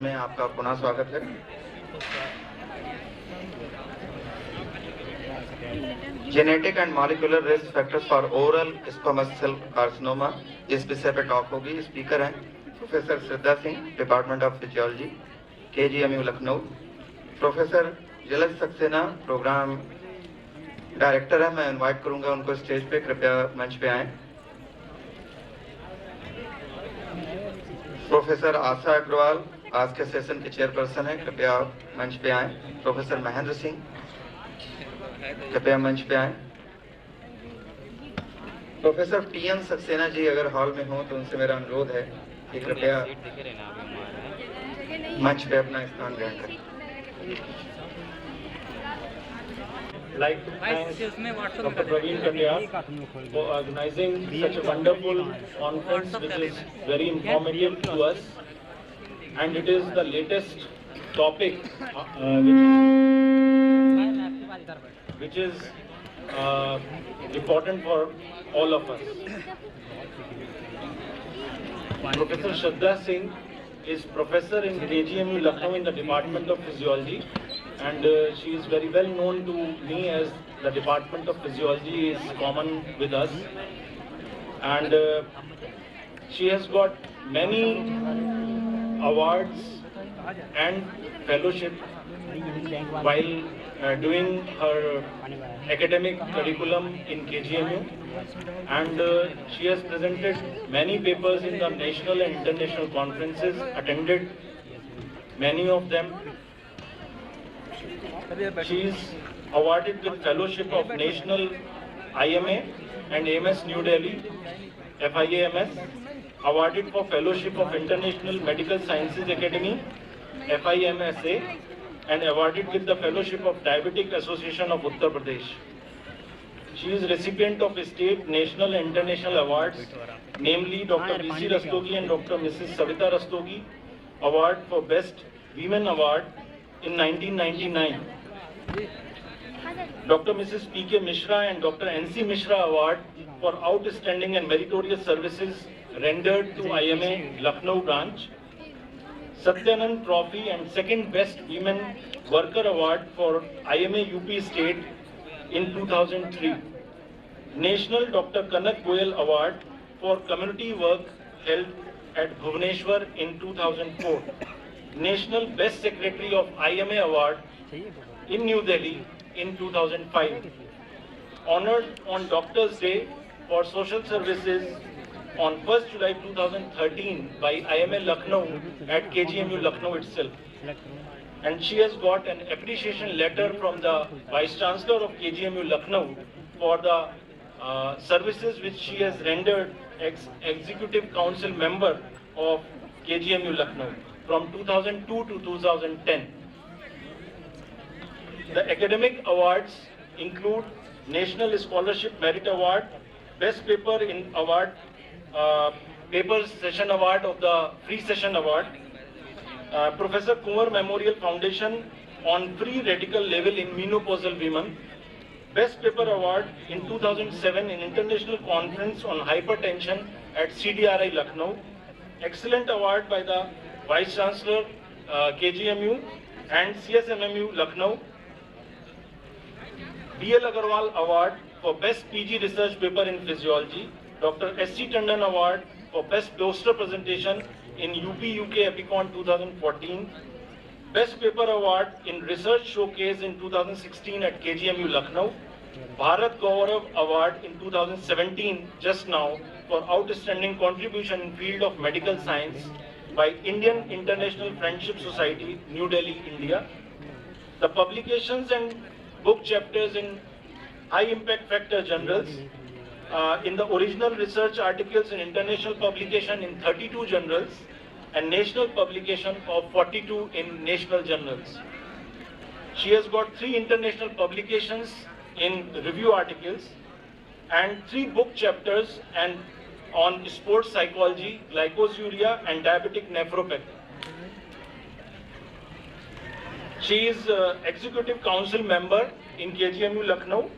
में आपका पुनः स्वागत है। Genetic and molecular risk factors for oral squamous cell carcinoma, इस विषय पर टॉक होगी। स्पीकर हैं professor Shraddha Singh, department of physiology, KGMU Lucknow. Professor Jalaj Saxena, programme director है। मैं इनवाइट करूंगा उनको स्टेज पे, कृपया मंच पे आएं। प्रोफेसर आशा अग्रवाल आज के सेशन के चेयरपर्सन है, कृपया मंच पे आएं। प्रोफेसर महेंद्र सिंह कृपया मंच पे आएं। प्रोफेसर TN सक्सेना जी अगर हॉल में हो तो उनसे मेरा अनुरोध है कि कृपया मंच पे अपना स्थान ग्रहण करें। Like to thank Dr. Praveen Kandiya for organizing such a wonderful conference, which is very informative to us, and it is the latest topic which is important for all of us. Professor Shraddha Singh is professor in KGMU Lucknow in the Department of Physiology, and she is very well known to me as the Department of Physiology is common with us, and she has got many awards and fellowship while doing her academic curriculum in KGMU, and she has presented many papers in the national and international conferences, attended many of them. She is awarded with fellowship of National IMA and AMS New Delhi, FIAMS, awarded for fellowship of International Medical Sciences Academy, FIMSA, and awarded with the fellowship of Diabetic Association of Uttar Pradesh. She is recipient of state, national and international awards, namely Dr. B.C. Rastogi and Dr. Mrs. Savita Rastogi Award for Best Women Award in 1999. Dr. Mrs. P.K. Mishra and Dr. N.C. Mishra Award for Outstanding and Meritorious Services rendered to IMA Lucknow branch. Satyanand Trophy and Second Best Women Worker Award for IMA UP State in 2003. National Dr. Kanak Goyal Award for Community Work held at Bhubaneswar in 2004. National Best Secretary of IMA Award in New Delhi in 2005. Honored on Doctor's Day for Social Services on 1st July 2013 by IMA Lucknow at KGMU Lucknow itself. And she has got an appreciation letter from the Vice Chancellor of KGMU Lucknow for the services which she has rendered as Executive Council member of KGMU Lucknow from 2002 to 2010. The academic awards include National Scholarship Merit Award, Best Paper in Award, Paper Session Award of the Free Session Award, Professor Kumar Memorial Foundation on Free Radical Level in Menopausal Women, Best Paper Award in 2007 in International Conference on Hypertension at CDRI Lucknow, Excellent Award by the Vice Chancellor KGMU and CSMMU Lucknow, DL Agarwal Award for Best PG Research Paper in Physiology, Dr. S.C. Tandon Award for Best Poster Presentation in UP-UK Epicon 2014, Best Paper Award in Research Showcase in 2016 at KGMU Lucknow, Bharat Gaurav Award in 2017 just now for outstanding contribution in field of medical science by Indian International Friendship Society, New Delhi, India. The publications and book chapters in high impact factor journals, in the original research articles in international publication in 32 journals and national publication of 42 in national journals. She has got 3 international publications in review articles and 3 book chapters and on sports psychology, glycosuria and diabetic nephropathy. She is Executive Council member in KGMU Lucknow.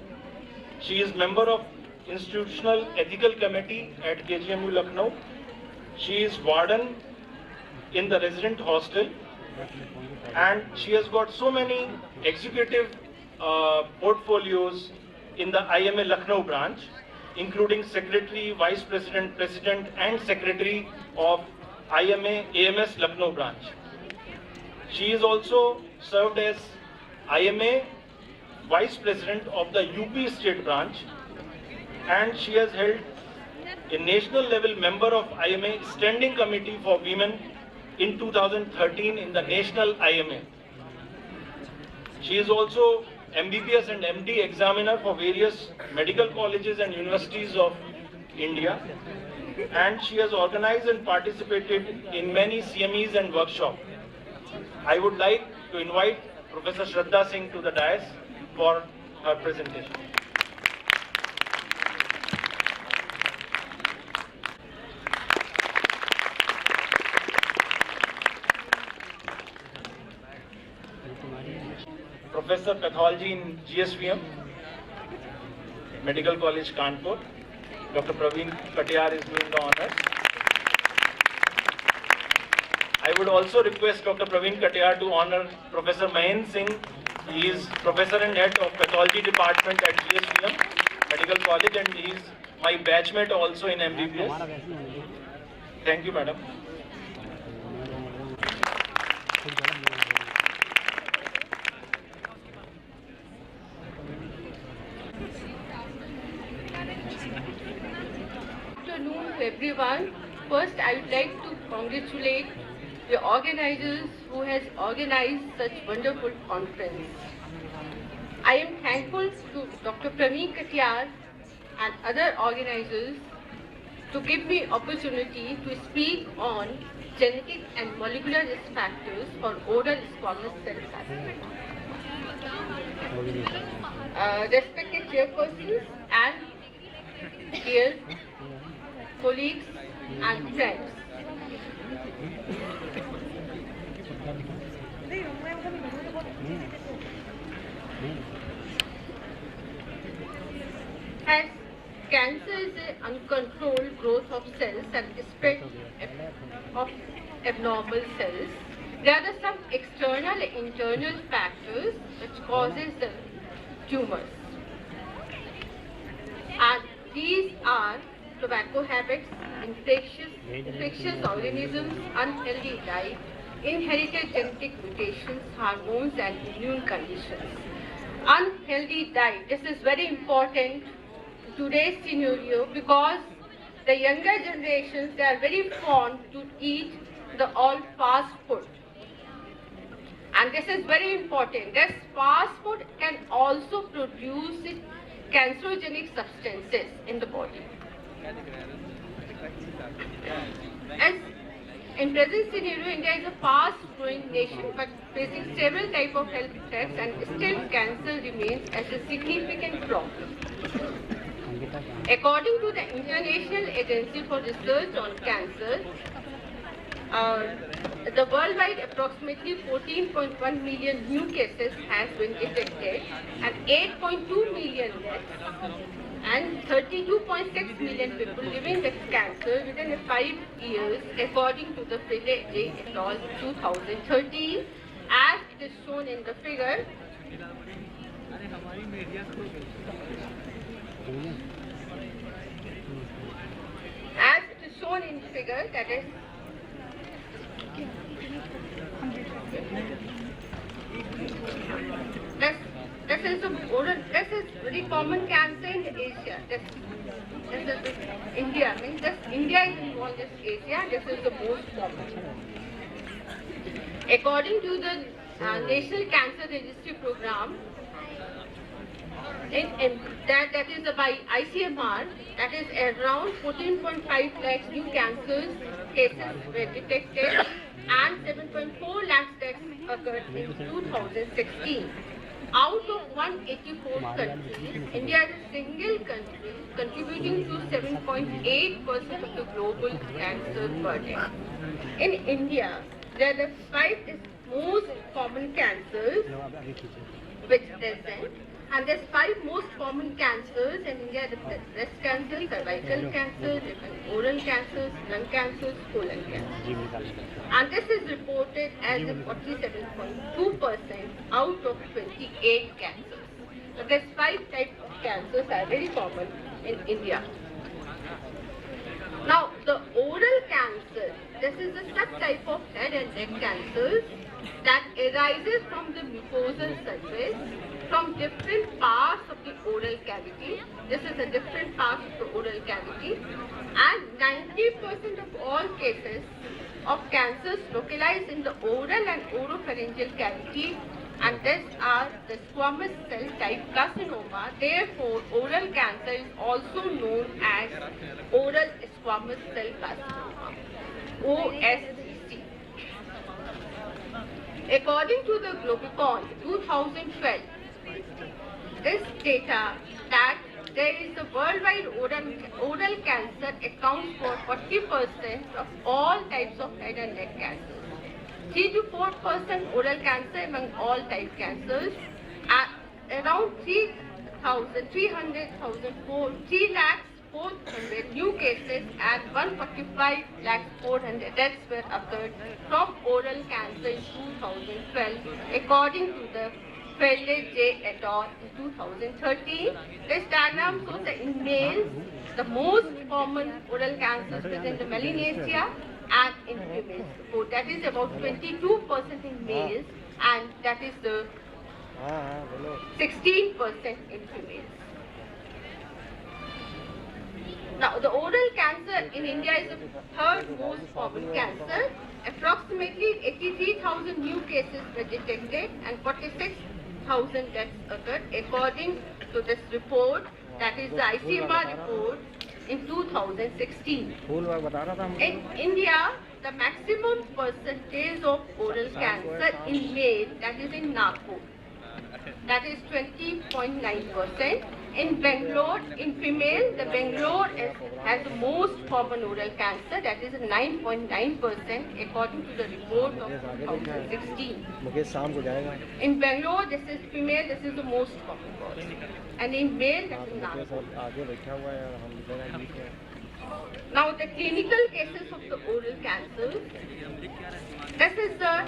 She is member of Institutional Ethical Committee at KGMU Lucknow. She is warden in the resident hostel And she has got so many executive portfolios in the IMA Lucknow branch, including Secretary, Vice President, President and Secretary of IMA AMS Lucknow branch. She is also served as IMA Vice President of the UP State branch, and she has held a national level member of IMA Standing Committee for Women in 2013 in the National IMA. She is also MBBS and MD examiner for various medical colleges and universities of India, and she has organized and participated in many CMEs and workshops. I would like to invite Professor Shraddha Singh to the dais for her presentation. Professor Pathology in GSVM, Medical College Kanpur. Dr. Praveen Katiyar is doing the honors. I would also request Dr. Praveen Katiyar to honor Professor Mahen Singh. He is Professor and Head of Pathology Department at GSVM Medical College, and he is my batchmate also in MBBS. Thank you, madam. Good afternoon to everyone. First, I would like to congratulate the organizers who has organized such wonderful conference. I am thankful to Dr. Praveen Katiyar and other organizers to give me opportunity to speak on genetic and molecular risk factors for oral squamous cell carcinoma. Respected chairpersons and dear colleagues and friends. As cancer is an uncontrolled growth of cells and spread of abnormal cells, there are some external and internal factors which causes the tumors. And these are tobacco habits, infectious organisms, unhealthy diet, inherited genetic mutations, hormones and immune conditions. Unhealthy diet, this is very important in today's scenario because the younger generations, they are very fond to eat the all fast food. And this is very important. This fast food can also produce cancerogenic substances in the body. As in present scenario, India is a fast-growing nation, but facing several types of health threats, and still cancer remains as a significant problem. According to the International Agency for Research on Cancer, the worldwide approximately 14.1 million new cases has been detected, and 8.2 million deaths, and 32.6 million people living with cancer within 5 years, according to the Freire et al. 2013, as it is shown in the figure. As it is shown in the figure, that is this is very common cancer in Asia. This is India. Means India is involved in Asia. This is the most common. According to the National Cancer Registry Program, that is by ICMR, that is around 14.5 lakhs new cancers cases were detected and 7.4 lakhs deaths occurred in 2016. Out of 184 countries, India is a single country contributing to 7.8% of the global cancer burden. In India, there are 5 most common cancers which present. And there's 5 most common cancers in India: the breast cancer, cervical cancer, oral cancers, lung cancers, colon cancer. And this is reported as a 47.2% out of 28 cancers. So there's 5 types of cancers are very common in India. Now, the oral cancer, this is a subtype of head and neck cancers that arises from the mucosal surface from different parts of the oral cavity. This is a different part of the oral cavity, and 90% of all cases of cancers localized in the oral and oropharyngeal cavity, and these are the squamous cell type carcinoma. Therefore, oral cancer is also known as oral squamous cell carcinoma, OSCC. According to the Globicon 2012, this data that there is a worldwide oral cancer accounts for 40% of all types of head and neck cancers. 3 to 4% oral cancer among all type cancers, around 3,400 new cases and 145,400 deaths were occurred from oral cancer in 2012, according to the Fedley J. et al. In 2013. This diagram shows that in males, the most common oral cancers within the melanesia, and in females. So that is about 22% in males, and that is the 16% in females. Now, the oral cancer in India is the third most common cancer. Approximately 83,000 new cases were detected and 46,000 deaths occurred, according to this report, that is the ICMR report in 2016. In India, the maximum percentage of oral cancer in male, that is in Nagpur, that is 20.9%. In Bangalore, in female, the Bangalore has the most common oral cancer, that is 9.9%, according to the report of 2016. In Bangalore, this is female, this is the most common cause. And in male, that is Nagpur. Now, the clinical cases of the oral cancer,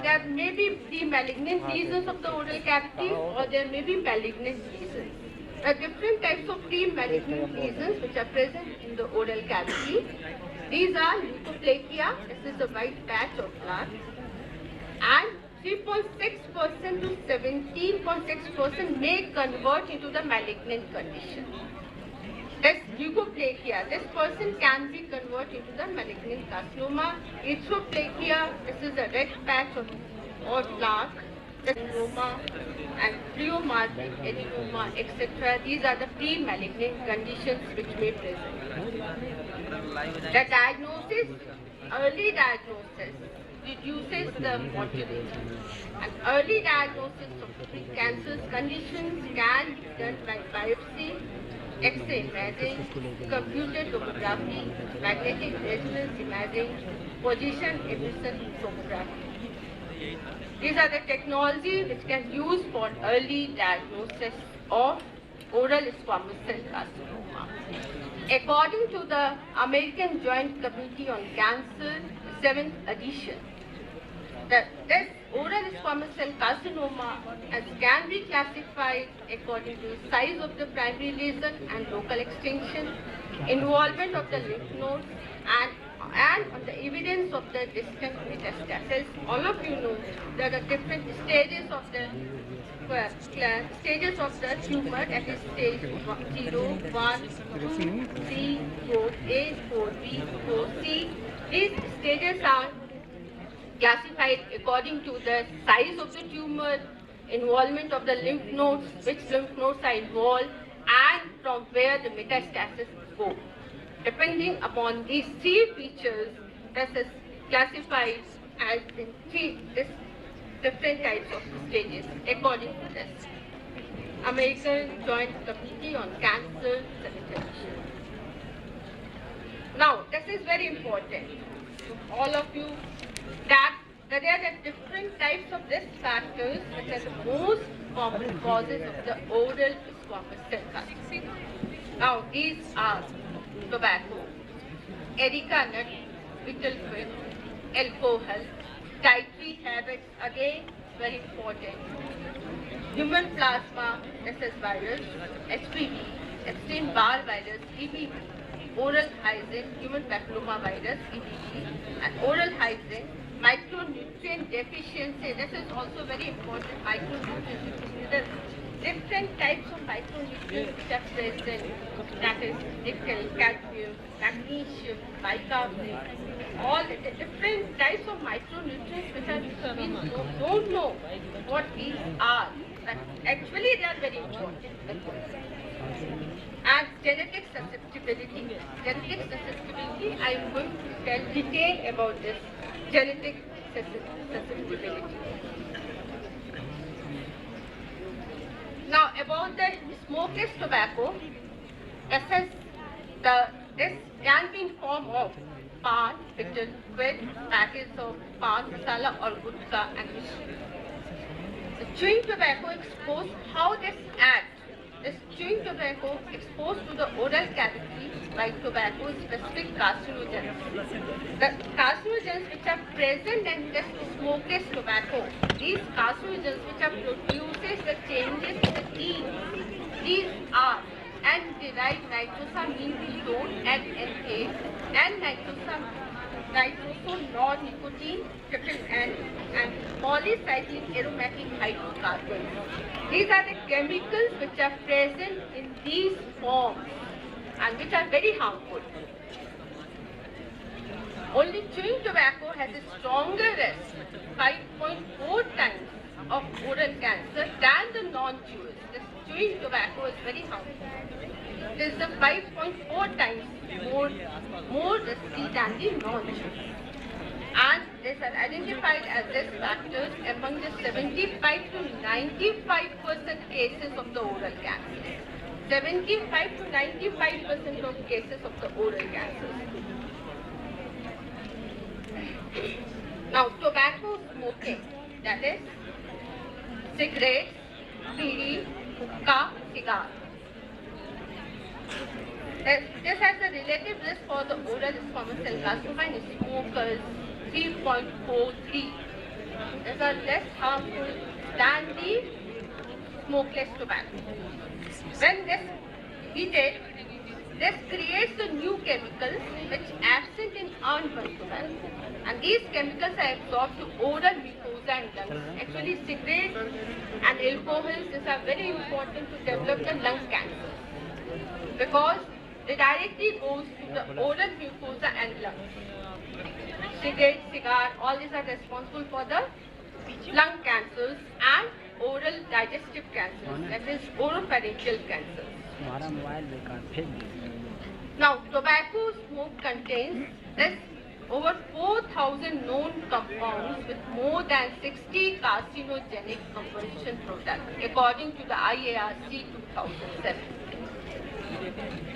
there may be the malignant lesions of the oral cavity, or there may be malignant lesions. There are different types of pre-malignant lesions which are present in the oral cavity. These are leukoplakia, this is a white patch of blood, and 3.6% to 17.6% may convert into the malignant condition. This leukoplakia, this person can be converted into the malignant carcinoma. Erythroplakia, this is a red patch or plaque, carcinoma, and pleomorphic adenoma, etc. These are the pre-malignant conditions which may present. The diagnosis, early diagnosis, reduces the mortality. And early diagnosis of cancerous conditions can be done by biopsy, X-ray imaging, computed tomography, magnetic resonance imaging, position emission tomography. These are the technologies which can be used for early diagnosis of oral squamous cell carcinoma. According to the American Joint Committee on Cancer, 7th edition, this oral squamous cell carcinoma can be classified according to the size of the primary lesion and local extension, involvement of the lymph nodes, and on the evidence of the distant metastasis. All of you know there are different stages of the tumor, that is stage 0, 1, 2, 3, 4A, 4B, 4C. These stages are classified according to the size of the tumor, involvement of the lymph nodes, which lymph nodes are involved, and from where the metastasis go. Depending upon these 3 features, this is classified as in 3 different types of stages according to this American Joint Committee on Cancer 7th edition. Now, this is very important to all of you, that that there are different types of risk factors which are the most common causes of the oral squamous cell carcinoma. Now these are tobacco, erica nut, betel quid, alcohol, dietary habits, again very important, human plasma, SS virus, HPV, Epstein-Barr virus, EBV, oral hygiene, human papilloma virus, EBV, and oral hygiene, micronutrient deficiency. This is also very important. Micronutrient deficiency. There are different types of micronutrients which are present. That is nickel, cadmium, magnesium, bicarbonate. All the different types of micronutrients which are we don't know what these are. But actually, they are very important. And genetic susceptibility. Genetic susceptibility, I am going to tell detail about this genetic susceptibility. Now about the smokeless tobacco, this can be in form of pan, betel quid, packets of pan masala or gutka and mishri. The chewing tobacco exposed, how this acts. This chewing tobacco exposed to the oral cavity by tobacco specific carcinogens. The carcinogens which are present in this smokeless tobacco, these carcinogens which are produces the changes in the genes, these are N-derived nitrosamine ketone NNA and nitroso-non-nicotine triple N and polycyclic aromatic hydrocarbons. These are the chemicals which are present in these forms and which are very harmful. Only chewing tobacco has a stronger risk, 5.4 times of oral cancer than the non-chewers. This chewing tobacco is very harmful. It is the 5.4 times more risky than the non-chewers. And these are identified as risk factors among the 75 to 95% cases of the oral cancer. 75 to 95% of cases of the oral cancer. Now, tobacco smoking, that is cigarettes, bidi, hookah, cigar. This has a relative risk for the oral squamous cell carcinoma in smokers, 3.43. These are less harmful than the smokeless tobacco. When this heated, this creates the new chemicals which absent in unburned tobacco. And these chemicals are absorbed to oral mucosa and lungs. Actually, cigarettes and alcohols, these are very important to develop the lung cancer because they directly goes to the oral mucosa and lungs. Cigarette, cigar, all these are responsible for the lung cancers and oral digestive cancers, that is oropharyngeal cancers. Now, tobacco smoke contains over 4,000 known compounds with more than 60 carcinogenic composition products, according to the IARC 2007.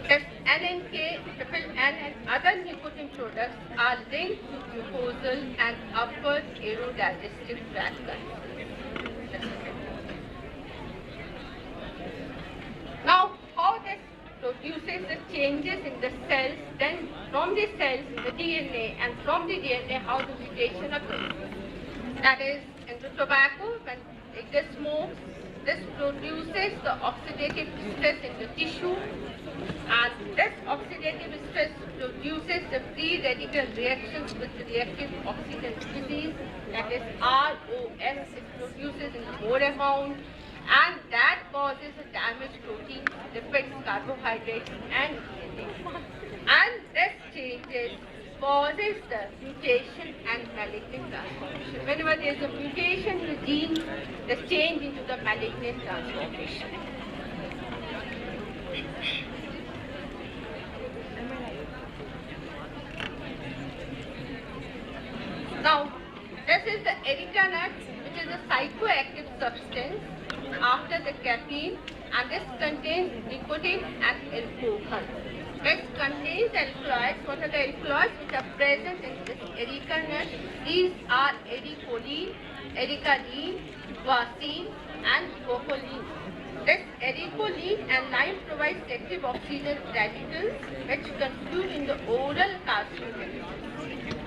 As NNK, triple N and other nicotine products are linked to mucosal and upper aerodigestive tract cancers. Now, how this produces the changes in the cells, then from the cells, the DNA, and from the DNA, how the mutation occurs. That is, in the tobacco, when it gets smoked, this produces the oxidative stress in the tissue, and this oxidative stress produces the free radical reactions with reactive oxygen species, that is ROS, it produces in the more amount, and that causes a damaged protein, lipids, carbohydrates, and DNA. And this changes causes the mutation and malignant transformation. Whenever there is a mutation in the gene, there's change into the malignant transformation. Now, this is the erica nut, which is a psychoactive substance after the caffeine, and this contains nicotine and alcohol. It contains alkaloids. What are the alkaloids which are present in this erica nut? These are ericoline, ericaline, guancine, and cocoline. This ericoline and lime provides active oxygen radicals which contribute in the oral carcinogenesis.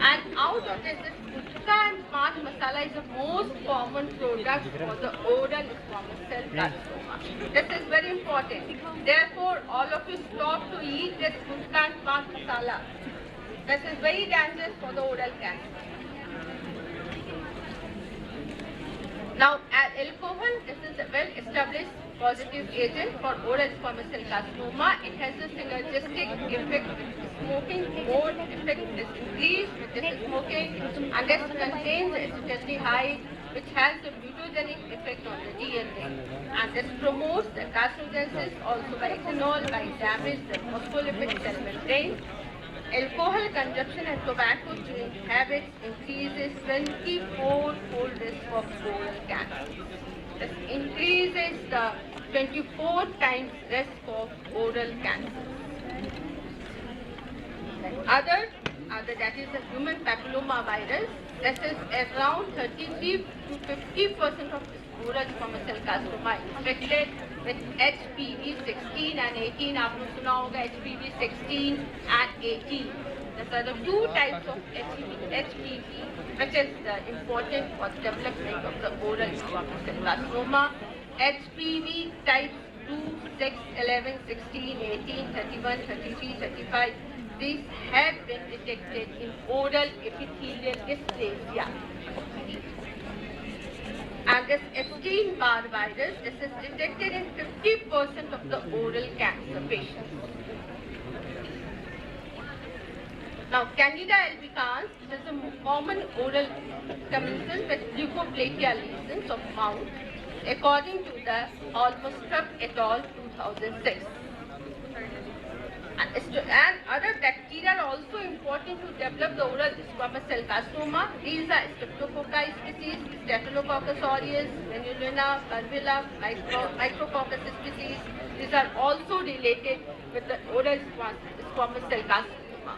And out of this gutka and pan masala is the most common product for the oral squamous cell carcinoma. This is very important. Therefore, all of you stop to eat this gutka and pan masala. This is very dangerous for the oral cancer. Now, alcohol, this is a well-established positive agent for oral squamous cell carcinoma. It has a synergistic effect with smoking. More effect is increased with this smoking, and this contains acetaldehyde, which has a mutagenic effect on the DNA. And this promotes the carcinogenesis also by ethanol, by damage the phospholipid cell membrane. Alcohol consumption and tobacco chewing habits increases 24-fold risk of oral cancer. This increases the 24 times risk of oral cancer. Other that is the human papilloma virus. This is around 33 to 50% of oral squamous cell carcinoma infected with HPV 16 and 18. आपने सुना होगा HPV 16 and 18. These are the two types of HPV which is important for development of the oral squamous cell carcinoma. HPV types 2, 6, 11, 16, 18, 31, 33, 35. These have been detected in oral epithelial dysplasia. And this Epstein-Barr virus, this is detected in 50% of the oral cancer patients. Now, Candida albicans, which is a common oral commensal with leukoplakia lesions of mouth, according to the Olmstorff et al. 2006. And other bacteria are also important to develop the oral squamous cell carcinoma. These are Streptococci species, Staphylococcus aureus, Venulina, Curvilla, Micrococcus species. These are also related with the oral squamous cell carcinoma.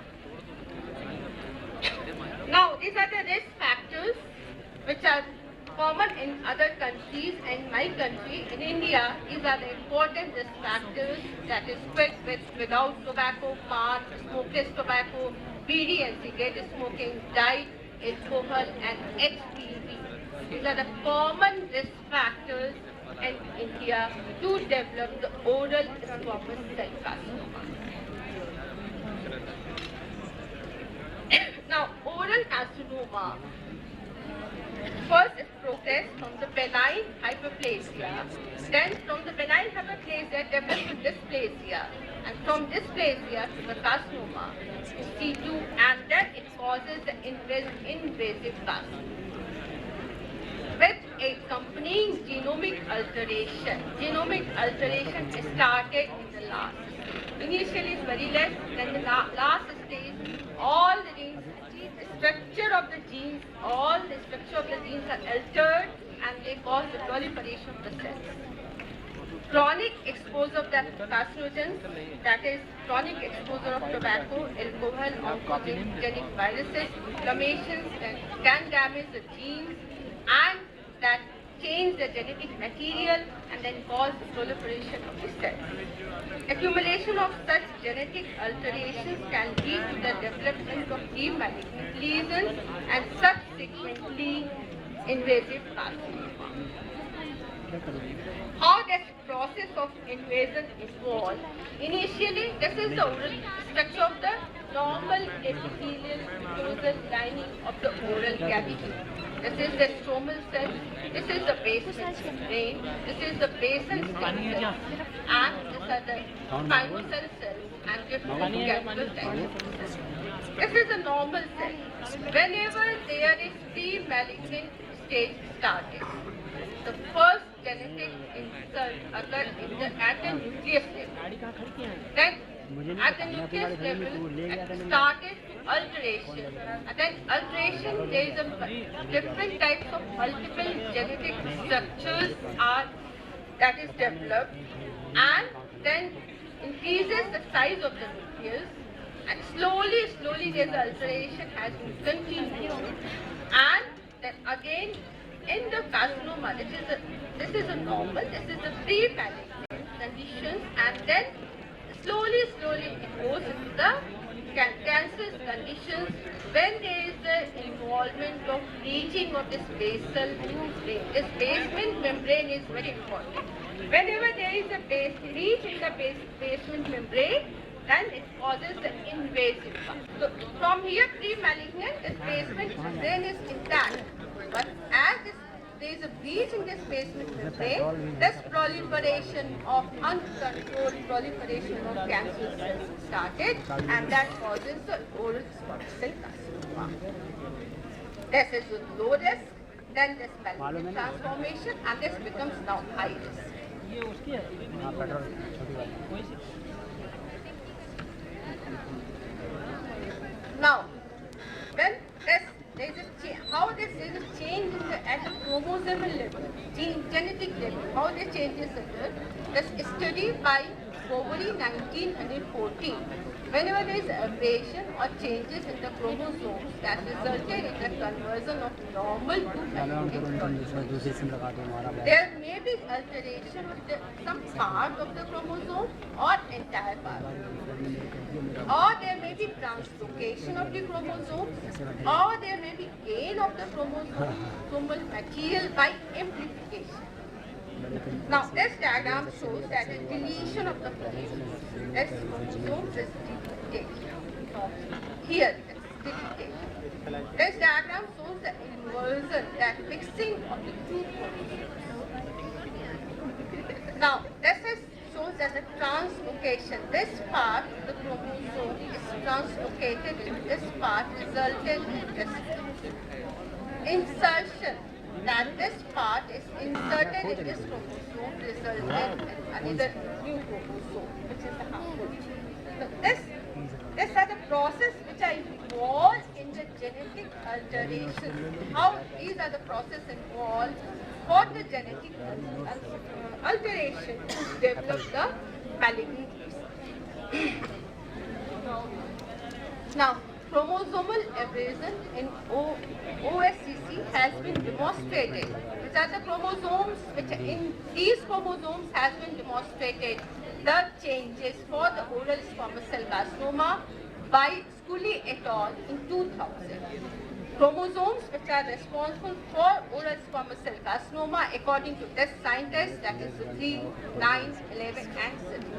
Now, these are the risk factors which are common in other countries. In my country, in India, these are the important risk factors, that is quit with without tobacco, pan, smokeless tobacco, BD and cigarette smoking, diet, alcohol and HPV. These are the common risk factors in India to develop the oral squamous cell carcinoma. Now, oral carcinoma first is progressed from the benign hyperplasia, then from the benign hyperplasia develops to dysplasia, and from dysplasia to the carcinoma, C2, and then it causes the invasive carcinoma with accompanying genomic alteration. Genomic alteration started in the last. Initially it's very less, then the last stage, all the genes, structure of the genes, all the structure of the genes are altered and they cause the proliferation of the cells. Chronic exposure of the carcinogens, that is chronic exposure of tobacco, alcohol, oncogenic viruses, inflammations can damage the genes and that change the genetic material and then cause the proliferation of the cells. Accumulation of such genetic alterations can lead to the development of pre-malignant lesions and subsequently invasive carcinoma. How does process of invasion evolve? Initially, this is the oral structure of the normal epithelial mucosal lining of the oral cavity. This is the stromal cell, this is the basal membrane, this is the basal stem cell, and these are the spinal cells and different capsular cells. This is a normal cell. Whenever there is pre-malignant stage started, the first genetic insult occurs at the nucleus level. Then at the nucleus level, it started to alteration. And then alteration, there is a different types of multiple genetic structures that is developed, and then increases the size of the nucleus. years, and slowly this alteration has been continued, and then again in the carcinoma, this is a normal, this is the pre-malignant conditions, and then slowly it goes into the cancerous conditions when there is the involvement of bleaching of this basal membrane. This basement membrane is very important. Whenever there is a breach in the basement membrane, then it causes the invasive part. So from here, pre-malignant, this basement membrane is intact. But as there is a breach in this basement membrane, this proliferation of uncontrolled proliferation of cancer cells started, and that causes the oral squamous cell carcinoma. This is with low risk, then this malignant transformation, and this becomes now high risk. Now, when there is a change in at the chromosomal level, genetic level, how the changes occur. This study by Boveri 1914. Whenever there is aberration or changes in the chromosomes that resulted in the conversion of normal to malignant, there may be alteration of some part of the chromosome or entire part, or there may be translocation of the chromosomes, or there may be gain of the chromosomal material by amplification. Now, this diagram shows that the deletion of the chromosome, this chromosome is deleted. Here, it's deleted. This diagram shows the inversion, that mixing of the two chromosomes. Now, this shows that the translocation, this part of the chromosome is translocated in this part, resulted in this insertion. That this part is inserted in this chromosome, resulted in another new chromosome, which is the haploid. So this are the process which are involved in the genetic alteration. How these are the process involved for the genetic alteration to develop the malignant. Now, chromosomal aberration in OSCC has been demonstrated. These are the chromosomes which in these chromosomes has been demonstrated the changes for the oral squamous cell carcinoma by Scully et al. In 2000. Chromosomes which are responsible for oral squamous cell carcinoma according to this scientist, that is 3, 9, 11 and 17.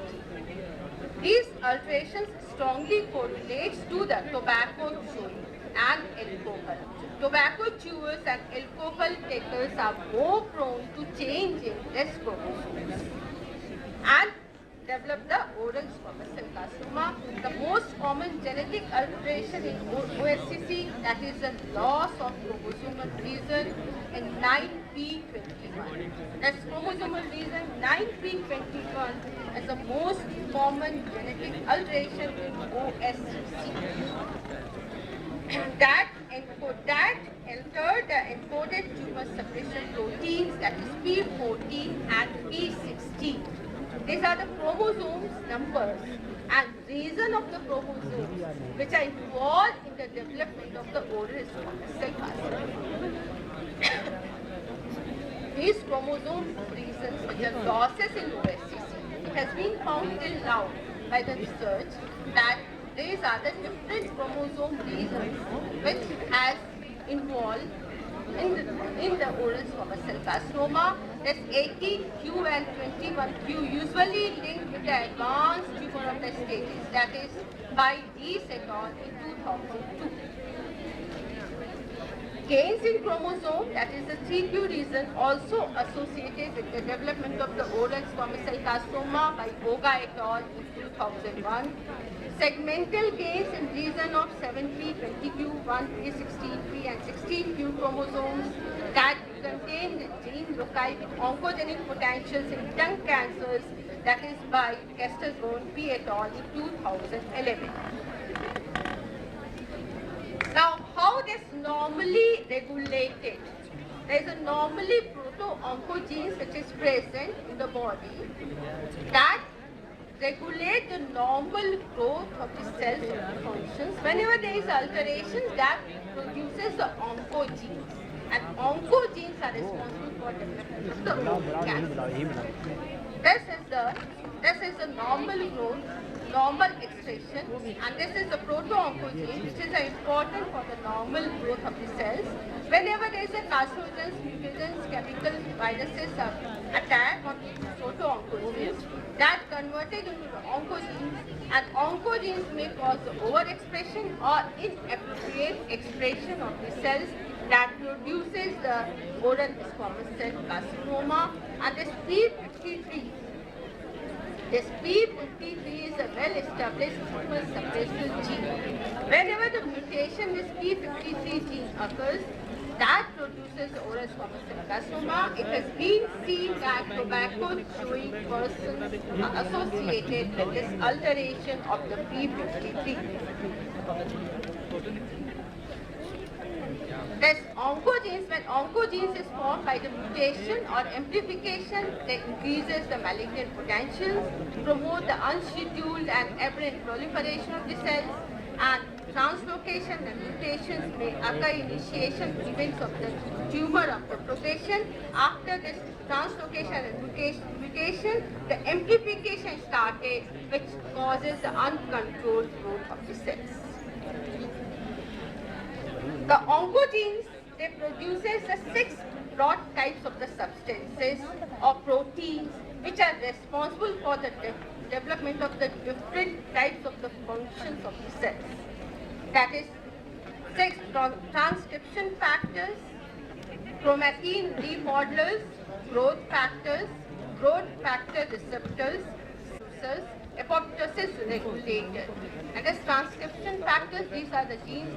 These alterations strongly correlates to the tobacco chewing and alcohol. Tobacco chewers and alcohol takers are more prone to change in this chromosomes and develop the oral squamous cell carcinoma. The most common genetic alteration in OSCC, that is the loss of chromosomal region in 9p21. That's chromosomal region 9p21 is the most common genetic alteration in OSCC. That entered the encoded tumor suppression proteins, that is P14 and P16. These are the chromosomes numbers and region of the chromosomes which are involved in the development of the oral squamous cell carcinoma. These chromosome regions which are losses in OSCC, it has been found till now by the research that these are the different chromosome regions which has involved in the oral squamous cell carcinoma. This 18q and 21q usually linked with the advanced tumor of the stages, that is by Dees et al. In 2002. Gains in chromosome, that is the 3q region, also associated with the development of the oral squamous cell carcinoma by Boga et al. In 2001. Segmental gains in region of 7p, 20q, 1p, 16p and 16q chromosomes that contain the gene loci with oncogenic potentials in lung cancers, that is by Kestergone P et al. In 2011. Now, how this normally regulated? There is a normally proto-oncogenes which is present in the body that regulate the normal growth of the cells of the functions. Whenever there is alteration, that produces the oncogenes. And oncogenes are responsible for development of the cancer. This is the normal growth, normal expression, and this is the proto-oncogene, which is important for the normal growth of the cells. Whenever there is a carcinogens, mutagens, chemical viruses attack on the proto-oncogenes, that converted into the oncogenes, and oncogenes may cause the overexpression or inappropriate expression of the cells that produces the oral squamous cell carcinoma. And this P53 is a well-established tumor suppressor gene. Whenever the mutation with P53 gene occurs, that produces the oral squamous cell carcinoma. It has been seen that tobacco-chewing persons are associated with this alteration of the P53. Thus, oncogenes, when oncogenes is formed by the mutation or amplification, they increases the malignant potential, promote the unscheduled and aberrant proliferation of the cells, and translocation and mutations may occur initiation events of the tumor of the progression. After this translocation and mutation, the amplification started, which causes the uncontrolled growth of the cells. The oncogenes, they produces the 6 broad types of the substances or proteins which are responsible for the development of the different types of the functions of the cells. That is 6 transcription factors, chromatin remodelers, growth factor receptors, apoptosis regulator. And as transcription factors, these are the genes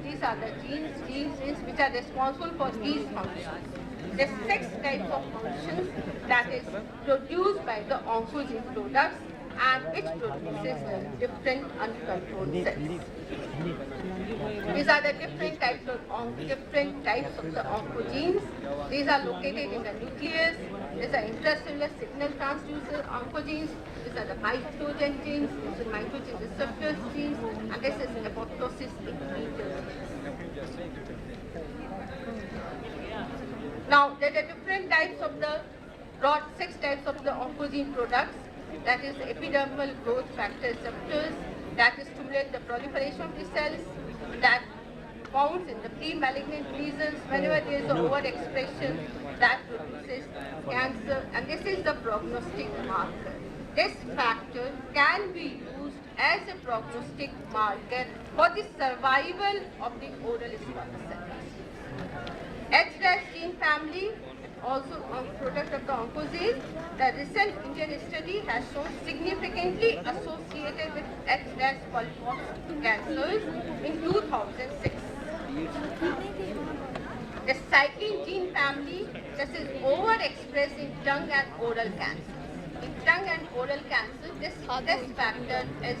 which are responsible for these functions. There are 6 types of functions that is produced by the oncogene products and which produces the different uncontrolled cells. These are the different types of the oncogenes. These are located in the nucleus. These are intracellular signal transducer oncogenes. These are the mitogen genes. These are mitogen receptors genes, and this is apoptosis inhibitor. Now, there are different types of the broad 6 types of the oncogene products. That is epidermal growth factor receptors that stimulate the proliferation of the cells, that found in the pre-malignant lesions. Whenever there is an overexpression, that produces cancer, and this is the prognostic marker. This factor can be used as a prognostic marker for the survival of the oral squamous cells. HRAS gene family, also a product of the oncogene. The recent Indian study has shown significantly associated with HRAS polypox cancers in 2006. The cyclin gene family, this is overexpressed in tongue and oral cancer. In tongue and oral cancer, this factor is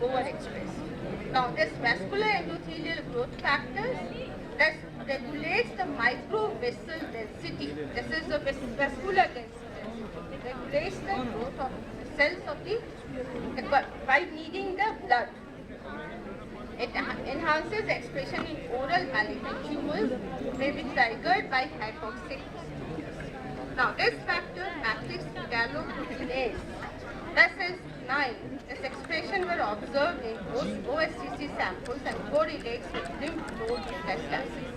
overexpressed. Now, this vascular endothelial growth factors, that regulates the microvessel density. This is the vascular density. It regulates the growth of the cells of the by needing the blood. It enhances expression in oral malignant tumors, may be triggered by hypoxic. Now, this factor, matrix gallopproteinase, this is 9. This expression were observed in both OSCC samples and correlates with lymph node metastasis.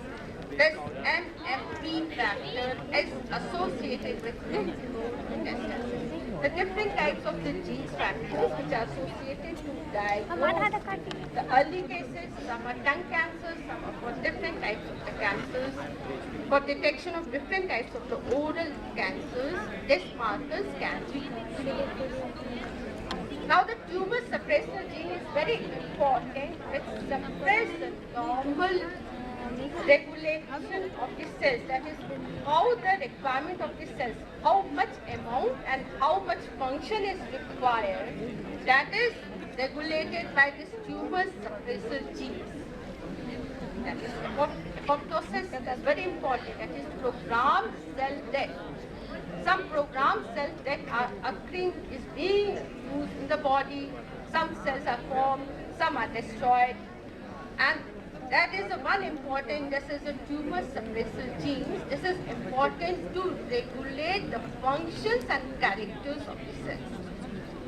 This MMP factor is associated with lymph node metastasis. The different types of the genes factors which are associated to diagnose the early cases, some are tongue cancers, some are for different types of the cancers. For detection of different types of the oral cancers, these markers can be used. Now, the tumor suppressor gene is very important. It suppresses the normal regulation of the cells, that is how the requirement of the cells, how much amount and how much function is required, that is regulated by this tumor suppressor gene. That is apoptosis, that is very important, that is programmed cell death. Some programmed cells that are occurring is being used in the body. Some cells are formed, some are destroyed, and that is the one important. This is a tumor suppressor genes. This is important to regulate the functions and characters of the cells.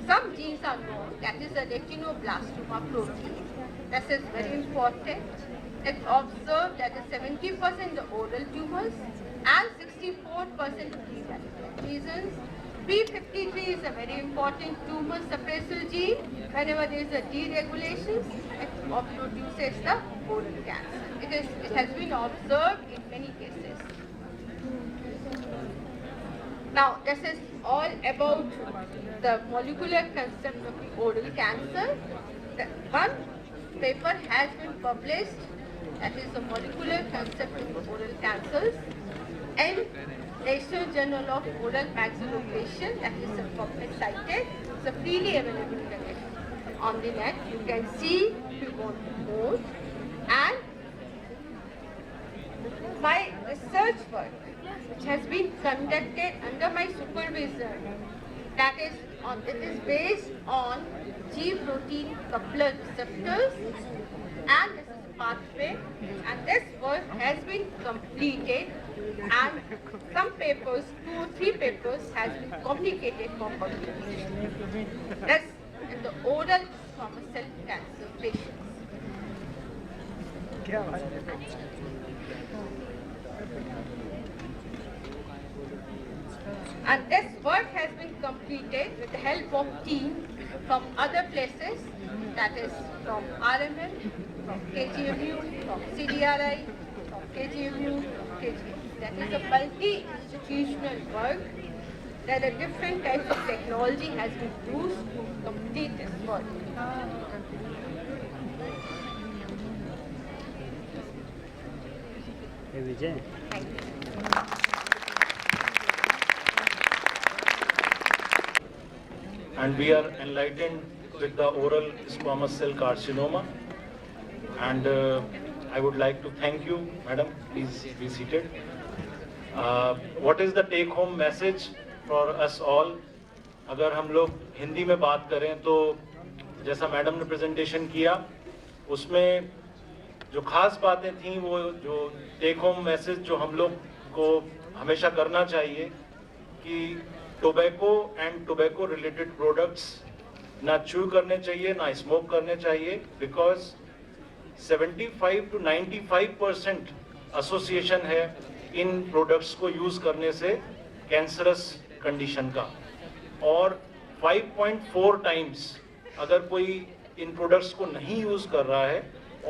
Some genes are known, that is the retinoblastoma protein. This is very important. It's observed that is 70% the oral tumors and 64% the lesions. P53 is a very important tumor suppressor gene. Whenever there is a deregulation, it produces the oral cancer. It has been observed in many cases. Now, this is all about the molecular concept of the oral cancer. One paper has been published, that is the molecular concept of oral cancers, in National Journal of Oral Maxillofacial, that is a public cited. It's a freely available on the net. You can see if you want more. And my research work, which has been conducted under my supervision, it is based on G protein coupler receptors, and this is a pathway, and this work has been completed, and some papers, 2 or 3 papers, has been communicated for publication. That's in the oral squamous cell cancer patients. And this work has been completed with the help of team from other places, that is from RMN, from KGMU, from CDRI, from KGMU, from KGMU. That is a multi-institutional work. There are different types of technology has been used to complete this work. Hey Vijay. Thank you. And we are enlightened with the oral squamous cell carcinoma. And I would like to thank you, madam. Please be seated. What is the take-home message for us all? अगर हम लोग हिंदी में बात करें तो जैसा madam ने presentation किया, उसमें जो खास बातें थी, वो जो टेक होम मैसेज जो हम लोग को हमेशा करना चाहिए कि tobacco and tobacco related products ना च्यू करने चाहिए, ना स्मोक करने चाहिए, बिकॉज 75 to 95% एसोसिएशन है इन प्रोडक्ट्स को यूज करने से कैंसरस कंडीशन का, और 5.4 टाइम्स अगर कोई इन प्रोडक्ट्स को नहीं यूज कर रहा है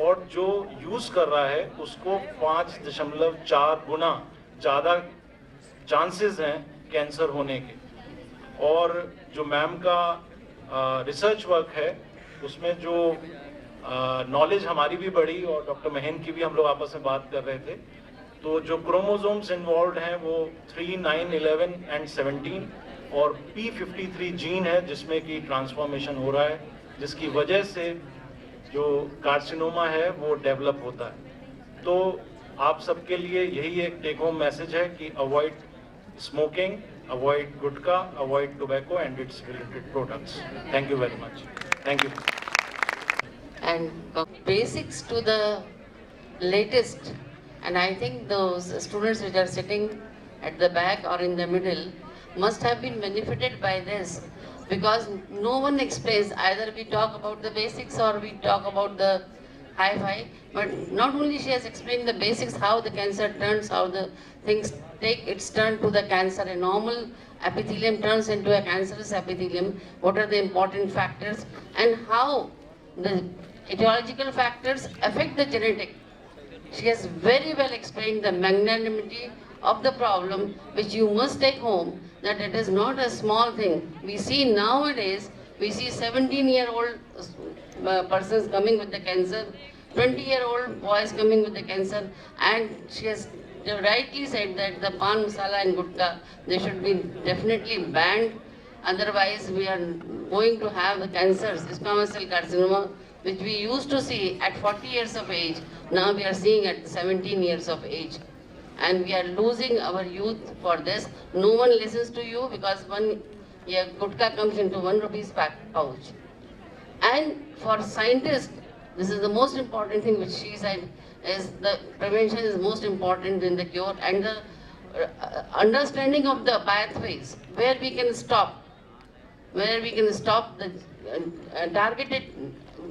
और जो यूज कर रहा है उसको 5.4 गुना ज़्यादा चांसेस हैं कैंसर होने के। और जो मैम का रिसर्च वर्क है उसमें जो नॉलेज हमारी भी बढ़ी, और डॉक्टर महेन की भी हम लोग आपस में बात कर रहे थे, तो जो क्रोमोसोम्स इन्वॉल्व हैं वो 3, 9, 11 एंड 17 और P53 जीन है जिसमें कि ट्रांसफॉर्मेशन हो रहा है, जिसकी वजह से जो कार्सिनोमा है वो डेवलप होता है। तो आप सबके लिए यही एक टेक होम मैसेज है कि avoid smoking, avoid gutkha, avoid tobacco and it's related products. Thank you very much. Thank you. And basics to the latest, and I think those students which are sitting at the back or in the middle must have been benefited by this, because no one explains, either we talk about the basics or we talk about the hi-fi, but not only she has explained the basics, how the cancer turns, how the things take its turn to the cancer, a normal epithelium turns into a cancerous epithelium, what are the important factors, and how the etiological factors affect the genetic. She has very well explained the magnanimity of the problem, which you must take home, that it is not a small thing. We see nowadays, we see 17-year-old persons coming with the cancer, 20-year-old boys coming with the cancer, and she has rightly said that the pan masala and gutka, they should be definitely banned. Otherwise, we are going to have the cancers, squamous cell carcinoma, which we used to see at 40 years of age. Now we are seeing at 17 years of age. and we are losing our youth for this. No one listens to you because one gutka comes into 1 rupees pouch. And for scientists, this is the most important thing which she said, is the prevention is most important in the cure, and the understanding of the pathways where we can stop the targeted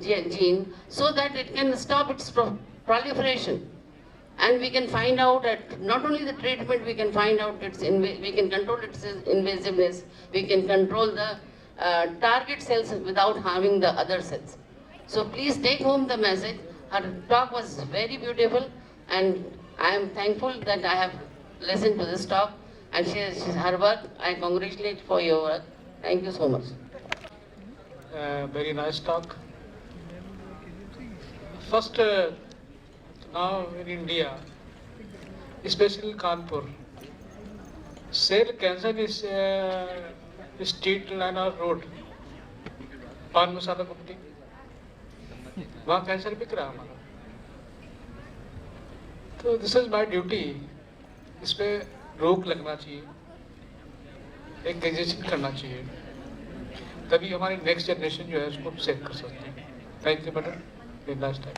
gene so that it can stop its proliferation. And we can find out that not only the treatment, we can find out we can control its invasiveness, we can control the target cells without harming the other cells. So please take home the message. Her talk was very beautiful, and I am thankful that I have listened to this talk, and her work, I congratulate for your work. Thank you so much. Very nice talk. First, now in India, especially Kanpur, cell cancer is street line or road, पान मसाला गुमटी, वहाँ cancer बिक रहा है हमारा. तो this is my duty, इस पे रोक लगना चाहिए, एक ग्रेजुएशन करना चाहिए, तभी हमारी नेक्स्ट जनरेशन जो है उसको सेव कर सकते हैं. Thank you madam, very nice time.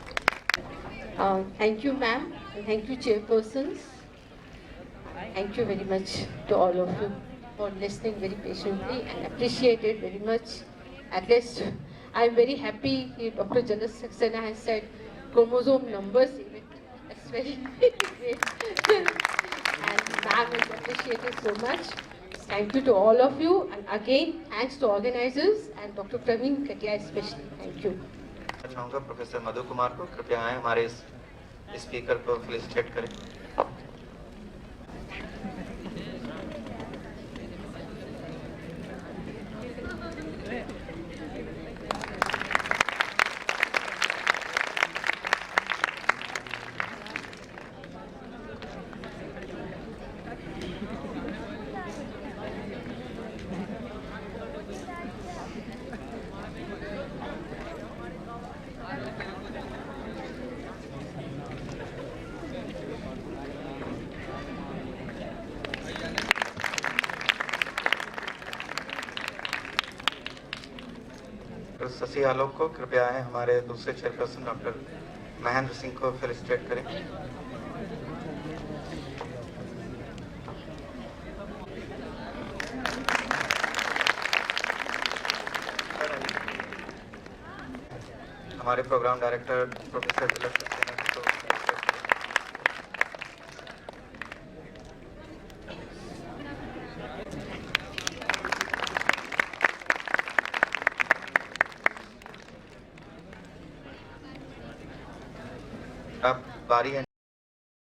Thank you, ma'am, and thank you, chairpersons. Thank you very much to all of you for listening very patiently and appreciate it very much. At least I'm very happy Dr. Janas Saxena has said chromosome numbers even. That's very great. And ma'am is appreciated so much. Thank you to all of you, and again thanks to organizers and Dr. Praveen Katia especially. Thank you. चाहूँगा professor मधु कुमार को, कृपया आए हमारे इस speaker को felicitate करें. शशि आलोक को कृपया आए हमारे दूसरे चेयरपर्सन डॉक्टर महेंद्र सिंह को फेलिसिटेट करें. हमारे प्रोग्राम डायरेक्टर प्रोफेसर तिलक सक्सेना को फेलिसिटेट करें. अब बारी है